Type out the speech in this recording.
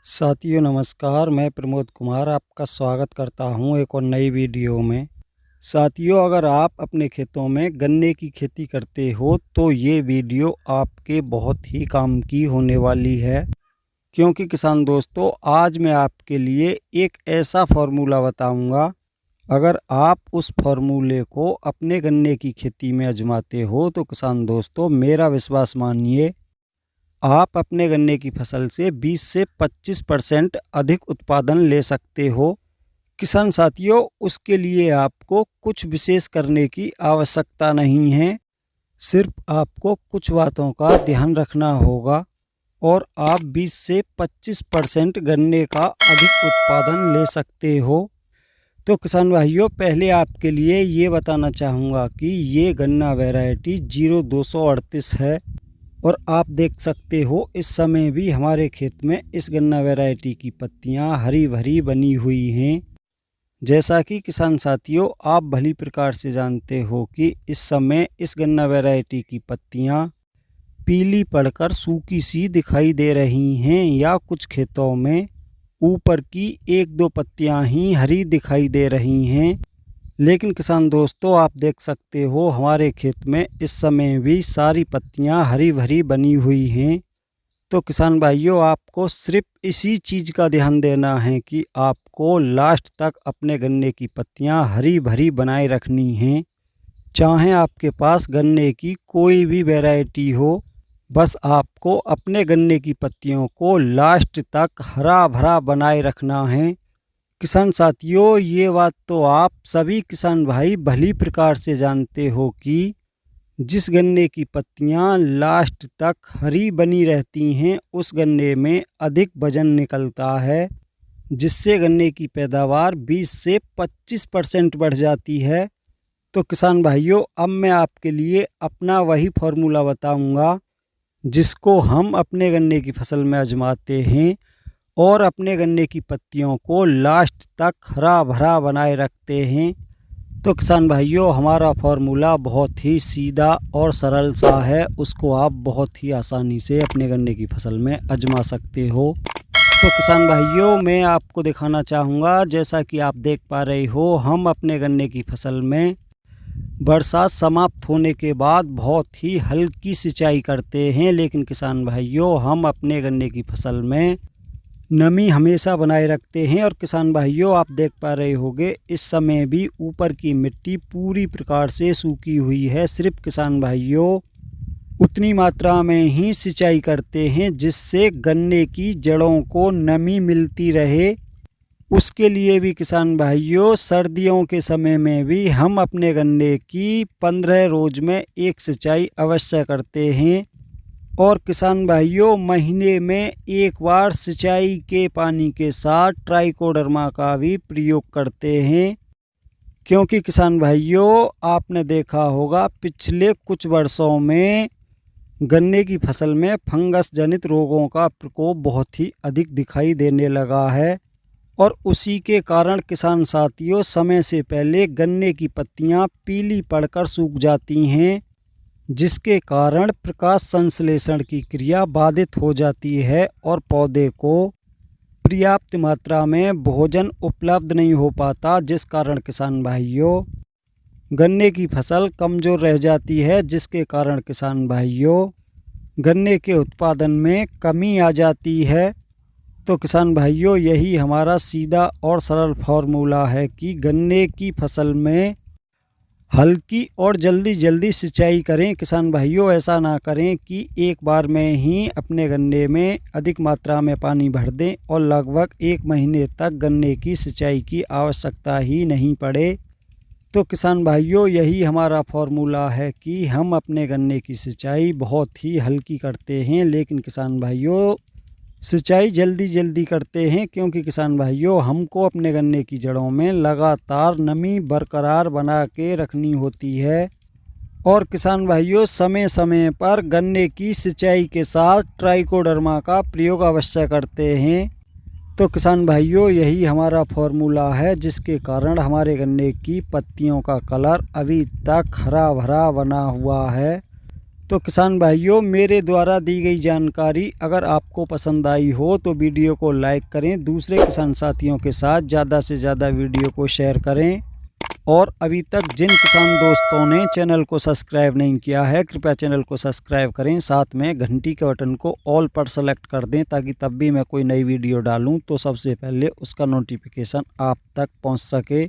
साथियों नमस्कार, मैं प्रमोद कुमार आपका स्वागत करता हूं एक और नई वीडियो में। साथियों, अगर आप अपने खेतों में गन्ने की खेती करते हो तो ये वीडियो आपके बहुत ही काम की होने वाली है, क्योंकि किसान दोस्तों आज मैं आपके लिए एक ऐसा फार्मूला बताऊंगा। अगर आप उस फार्मूले को अपने गन्ने की खेती में आजमाते हो तो किसान दोस्तों मेरा विश्वास मानिए, आप अपने गन्ने की फसल से 20 से 25% अधिक उत्पादन ले सकते हो। किसान साथियों, उसके लिए आपको कुछ विशेष करने की आवश्यकता नहीं है। सिर्फ आपको कुछ बातों का ध्यान रखना होगा और आप 20 से 25% गन्ने का अधिक उत्पादन ले सकते हो। तो किसान भाइयों, पहले आपके लिए ये बताना चाहूँगा कि ये गन्ना वैरायटी 0238 है और आप देख सकते हो इस समय भी हमारे खेत में इस गन्ना वैरायटी की पत्तियां हरी भरी बनी हुई हैं। जैसा कि किसान साथियों आप भली प्रकार से जानते हो कि इस समय इस गन्ना वैरायटी की पत्तियां पीली पड़कर सूखी सी दिखाई दे रही हैं, या कुछ खेतों में ऊपर की एक दो पत्तियां ही हरी दिखाई दे रही हैं। लेकिन किसान दोस्तों आप देख सकते हो हमारे खेत में इस समय भी सारी पत्तियां हरी भरी बनी हुई हैं। तो किसान भाइयों, आपको सिर्फ इसी चीज़ का ध्यान देना है कि आपको लास्ट तक अपने गन्ने की पत्तियां हरी भरी बनाए रखनी हैं। चाहे आपके पास गन्ने की कोई भी वैरायटी हो, बस आपको अपने गन्ने की पत्तियों को लास्ट तक हरा भरा बनाए रखना है। किसान साथियों, ये बात तो आप सभी किसान भाई भली प्रकार से जानते हो कि जिस गन्ने की पत्तियां लास्ट तक हरी बनी रहती हैं उस गन्ने में अधिक वजन निकलता है, जिससे गन्ने की पैदावार 20 से 25% बढ़ जाती है। तो किसान भाइयों, अब मैं आपके लिए अपना वही फार्मूला बताऊंगा जिसको हम अपने गन्ने की फसल में आजमाते हैं और अपने गन्ने की पत्तियों को लास्ट तक हरा भरा बनाए रखते हैं। तो किसान भाइयों, हमारा फार्मूला बहुत ही सीधा और सरल सा है, उसको आप बहुत ही आसानी से अपने गन्ने की फसल में आजमा सकते हो। तो किसान भाइयों, मैं आपको दिखाना चाहूँगा, जैसा कि आप देख पा रहे हो हम अपने गन्ने की फसल में बरसात समाप्त होने के बाद बहुत ही हल्की सिंचाई करते हैं। लेकिन किसान भाइयों, हम अपने गन्ने की फसल में नमी हमेशा बनाए रखते हैं। और किसान भाइयों, आप देख पा रहे होंगे इस समय भी ऊपर की मिट्टी पूरी प्रकार से सूखी हुई है। सिर्फ किसान भाइयों उतनी मात्रा में ही सिंचाई करते हैं जिससे गन्ने की जड़ों को नमी मिलती रहे। उसके लिए भी किसान भाइयों सर्दियों के समय में भी हम अपने गन्ने की 15 रोज में एक सिंचाई अवश्य करते हैं। और किसान भाइयों महीने में एक बार सिंचाई के पानी के साथ ट्राइकोडर्मा का भी प्रयोग करते हैं, क्योंकि किसान भाइयों आपने देखा होगा पिछले कुछ वर्षों में गन्ने की फसल में फंगस जनित रोगों का प्रकोप बहुत ही अधिक दिखाई देने लगा है। और उसी के कारण किसान साथियों समय से पहले गन्ने की पत्तियां पीली पड़कर सूख जाती हैं, जिसके कारण प्रकाश संश्लेषण की क्रिया बाधित हो जाती है और पौधे को पर्याप्त मात्रा में भोजन उपलब्ध नहीं हो पाता, जिस कारण किसान भाइयों गन्ने की फसल कमज़ोर रह जाती है, जिसके कारण किसान भाइयों गन्ने के उत्पादन में कमी आ जाती है। तो किसान भाइयों यही हमारा सीधा और सरल फार्मूला है कि गन्ने की फसल में हल्की और जल्दी जल्दी सिंचाई करें। किसान भाइयों ऐसा ना करें कि एक बार में ही अपने गन्ने में अधिक मात्रा में पानी भर दें और लगभग एक महीने तक गन्ने की सिंचाई की आवश्यकता ही नहीं पड़े। तो किसान भाइयों यही हमारा फार्मूला है कि हम अपने गन्ने की सिंचाई बहुत ही हल्की करते हैं, लेकिन किसान भाइयों सिंचाई जल्दी जल्दी करते हैं, क्योंकि किसान भाइयों हमको अपने गन्ने की जड़ों में लगातार नमी बरकरार बना के रखनी होती है। और किसान भाइयों समय समय पर गन्ने की सिंचाई के साथ ट्राइकोडर्मा का प्रयोग अवश्य करते हैं। तो किसान भाइयों यही हमारा फार्मूला है, जिसके कारण हमारे गन्ने की पत्तियों का कलर अभी तक हरा भरा बना हुआ है। तो किसान भाइयों, मेरे द्वारा दी गई जानकारी अगर आपको पसंद आई हो तो वीडियो को लाइक करें, दूसरे किसान साथियों के साथ ज़्यादा से ज़्यादा वीडियो को शेयर करें और अभी तक जिन किसान दोस्तों ने चैनल को सब्सक्राइब नहीं किया है कृपया चैनल को सब्सक्राइब करें, साथ में घंटी के बटन को ऑल पर सेलेक्ट कर दें ताकि तब भी मैं कोई नई वीडियो डालूं तो सबसे पहले उसका नोटिफिकेशन आप तक पहुंच सके।